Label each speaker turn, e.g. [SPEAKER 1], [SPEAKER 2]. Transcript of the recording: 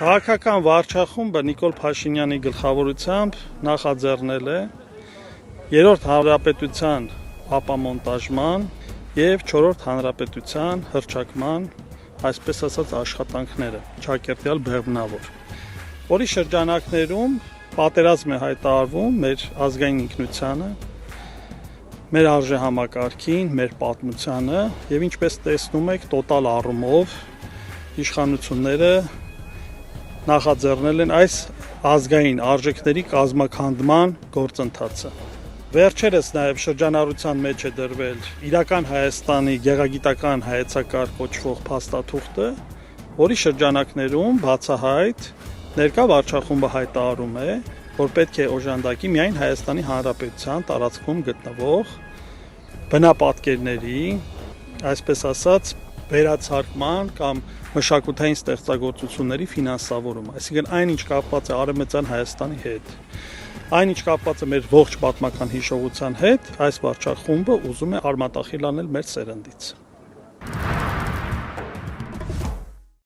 [SPEAKER 1] Քաղաքական վարչախումբը Նիկոլ Փաշինյանի գլխավորությամբ նախաձեռնել է երրորդ հանրապետության ապամոնտաժման և չորրորդ հանրապետության հռչակման, այսպես ասած, աշխատանքները Չակերտյալ բեղմնավոր, որի շրջանակներում պատերազմ է հայտարարվում մեր ազգային ինքնությանը, մեր արժեհամակարգին, մեր պատմությանը և ինչպես տեսնում եք, տոտալ առումով իշխանությունները նախաձեռնել են այս ազգային արժեքների կազմաքանդման գործընթացը։ Վերջերս նաև շրջանառության մեջ է դրվել իրական Հայաստանի գեղագիտական հայեցակարգ կոչվող փաստաթուղթը, որի շրջանակներում բացահայտ ներկա վարչախումբը հայտարարում է, որ պետք է օժանդակի միայն Հայաստանի Հանրապետության տարածքում գտնվող բնապատկերների, այսպես ասած, վերացարկման կամ մշակութային ստեղծագործությունների ֆինանսավորում, այսինքն այն, ինչ կապված է Արևմտյան Հայաստանի հետ, այն, ինչ կապված է մեր ողջ պատմական հիշողության հետ, այս վարչախումբը ուզում է արմատախիլ անել մեր սերնդից։